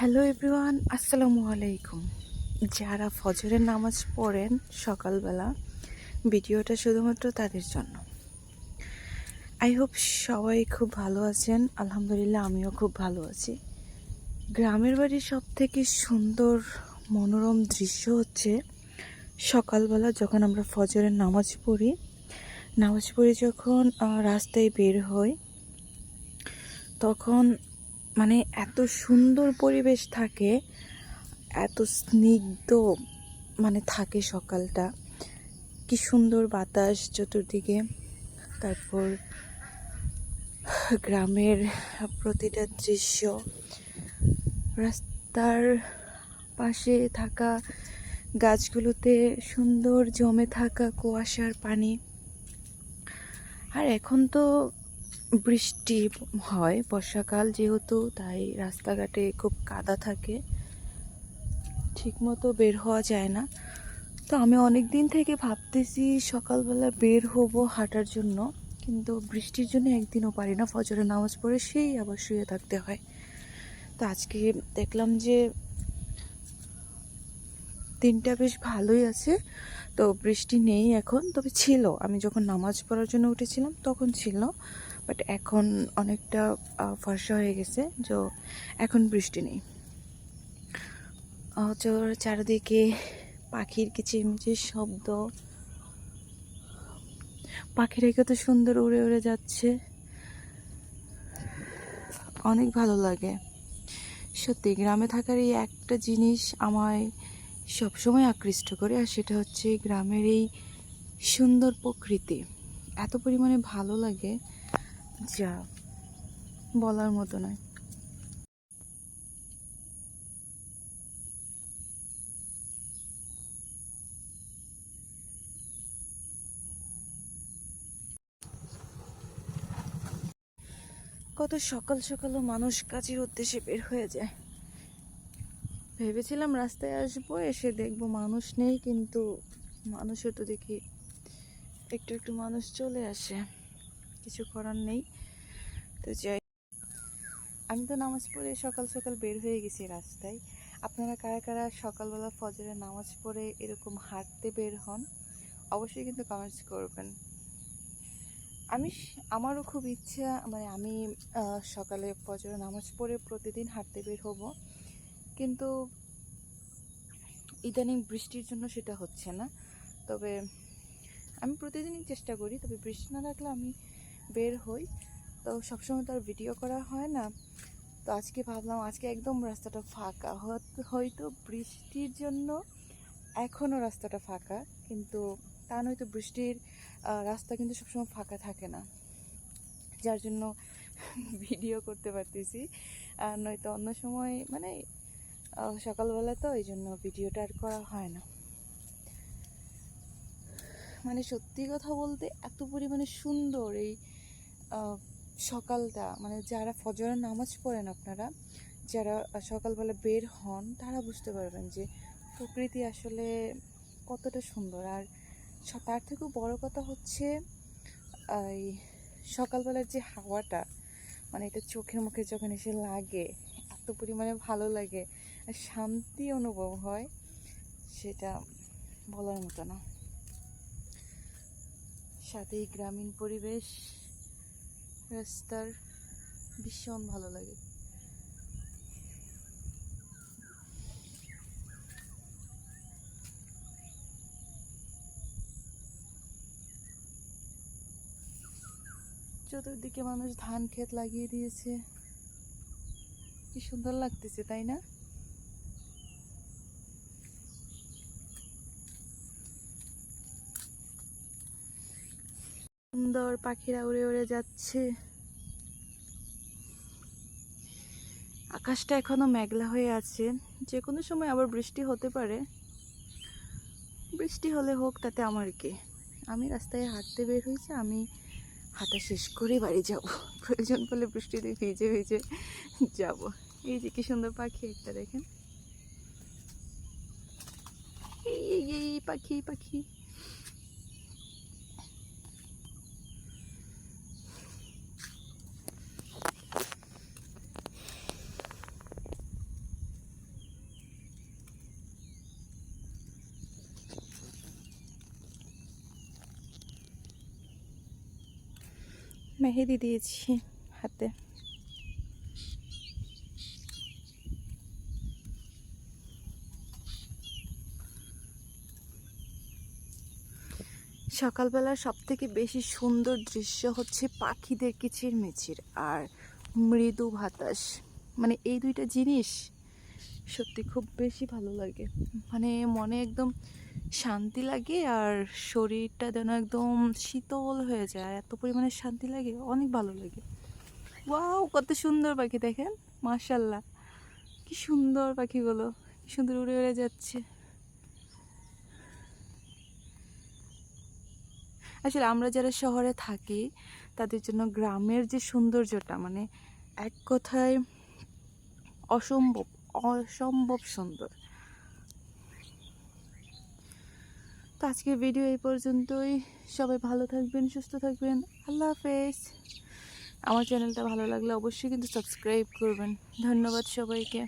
Hello everyone, আসসালামু আলাইকুম। যারা ফজরের নামাজ পড়েন সকালবেলা, ভিডিওটা শুধুমাত্র তাদের জন্য। আই হোপ সবাই খুব ভালো আছেন। আলহামদুলিল্লাহ, আমিও খুব ভালো আছি। গ্রামের বাড়ির সব থেকে সুন্দর মনোরম দৃশ্য হচ্ছে সকালবেলা যখন আমরা ফজরের নামাজ পড়ি যখন রাস্তায় বের হই, তখন মানে এত সুন্দর পরিবেশ থাকে, এত স্নিগ্ধ থাকে সকালটা। কি সুন্দর বাতাস চতুর্দিকে। তারপর গ্রামের প্রতিটা দৃশ্য, রাস্তার পাশে থাকা গাছগুলোতে সুন্দর জমে থাকা কুয়াশার পানি। আর এখন তো বৃষ্টি হয়, বর্ষাকাল যেহেতু, তাই রাস্তাঘাটে খুব কাদা থাকে, ঠিকমতো বের হওয়া যায় না। তো আমি অনেক দিন থেকে ভাবতেছি সকালবেলা বের হব হাঁটার জন্য, কিন্তু বৃষ্টির জন্য একদিনও পারি না। ফজরের নামাজ পড়ে সেই আবার শুয়ে থাকতে হয়। তো আজকে দেখলাম যে দিনটা বেশ ভালোই আছে, তো বৃষ্টি নেই এখন। তবে ছিল, আমি যখন নামাজ পড়ার জন্য উঠেছিলাম তখন ছিল, বাট এখন অনেকটা ফর্সা হয়ে গেছে, তো এখন বৃষ্টি নেই। চারিদিকে পাখির কিচিরমিচির শব্দ, পাখিরা কত সুন্দর উড়ে উড়ে যাচ্ছে, অনেক ভালো লাগে। সত্যি গ্রামে থাকার এই একটা জিনিস আমায় সবসময় আকৃষ্ট করে, আর সেটা হচ্ছে গ্রামের এই সুন্দর প্রকৃতি। এত পরিমাণে ভালো লাগে যা বলার মতো নয়। কত সকাল সকালও মানুষ কাজের উদ্দেশ্যে বের হয়ে যায়। ভেবেছিলাম রাস্তায় আসবো, এসে দেখবো মানুষ নেই, কিন্তু মানুষও তো দেখি একটু একটু মানুষ চলে আসে, কিছু করার নেই। তো যাই, আমি তো নামাজ পড়ে সকাল সকাল বের হয়ে গেছি রাস্তায়। আপনারা কারা কারা সকালবেলা ফজরের নামাজ পড়ে এরকম হাঁটতে বের হন, অবশ্যই কিন্তু কমেন্টস করবেন। আমারও খুব ইচ্ছা, আমি সকালে ফজরের নামাজ পড়ে প্রতিদিন হাঁটতে বের হব, কিন্তু ইদানিং বৃষ্টির জন্য সেটা হচ্ছে না। তবে আমি প্রতিদিনই চেষ্টা করি, তবে বৃষ্টি না থাকলে আমি বের হই। তো সবসময় তো আর ভিডিও করা হয় না। তো আজকে ভাবলাম, আজকে একদম রাস্তাটা ফাঁকা, হয়তো বৃষ্টির জন্য এখনও রাস্তাটা ফাঁকা, কিন্তু তা নয়তো বৃষ্টির রাস্তা কিন্তু সবসময় ফাঁকা থাকে না, যার জন্য ভিডিও করতে পারতেছি। আর নয়তো অন্য সময় সকালবেলা তো এই জন্য ভিডিওটা আর করা হয় না। সত্যি কথা বলতে এত পরিমাণে সুন্দর এই সকালটা, যারা ফজরের নামাজ পড়েন, আপনারা যারা সকালবেলা বের হন, তারা বুঝতে পারবেন যে প্রকৃতি আসলে কতটা সুন্দর। আর তার থেকেও বড় কথা হচ্ছে এই সকালবেলার যে হাওয়াটা, এটা চোখের মুখে যখন এসে লাগে, এত পরিমাণে ভালো লাগে আর শান্তি অনুভব হয়, সেটা বলার মতো না। সাথে গ্রামীণ পরিবেশ, রাস্তার ভীষণ ভালো লাগে। চতুর্দিকে মানুষ ধান ক্ষেত লাগিয়ে দিয়েছে, কি সুন্দর লাগতেছে, তাই না? সুন্দর পাখিরা উড়ে উড়ে যাচ্ছে। আকাশটা এখনো মেঘলা হয়ে আছে, যে কোনো সময় আবার বৃষ্টি হতে পারে। বৃষ্টি হলে হোক, তাতে আমার কি। আমি রাস্তায় হাঁটতে বের হয়েছি, আমি হাঁটা শেষ করে বাড়ি যাব, প্রয়োজন পড়লে বৃষ্টিতে ভিজে ভিজে যাব। এই যে কি সুন্দর পাখি একটা দেখেন, এই পাখি পাখি। মেহেদি দিয়েছি হাতে। সকালবেলা সব থেকে বেশি সুন্দর দৃশ্য হচ্ছে পাখিদের কিচিরমিচির আর মৃদু বাতাস। মানে এই দুইটা জিনিস সত্যি খুব বেশি ভালো লাগে। মানে মনে একদম শান্তি লাগে আর শরীরটা যেন একদম শীতল হয়ে যায়, এত পরিমাণে শান্তি লাগে, অনেক ভালো লাগে। ওয়াও, কত সুন্দর পাখি দেখেন, মাশাল্লাহ কি সুন্দর পাখিগুলো, কি সুন্দর উড়ে উড়ে যাচ্ছে। আসলে আমরা যারা শহরে থাকি তাদের জন্য গ্রামের যে সৌন্দর্যটা মানে এক কথায় অসম্ভব অসম্ভব সুন্দর। তো আজকের ভিডিও এই পর্যন্তই। সবাই ভালো থাকবেন, সুস্থ থাকবেন। আল্লাহ হাফেজ। আমার চ্যানেলটা ভালো লাগলে অবশ্যই কিন্তু সাবস্ক্রাইব করবেন। ধন্যবাদ সবাইকে।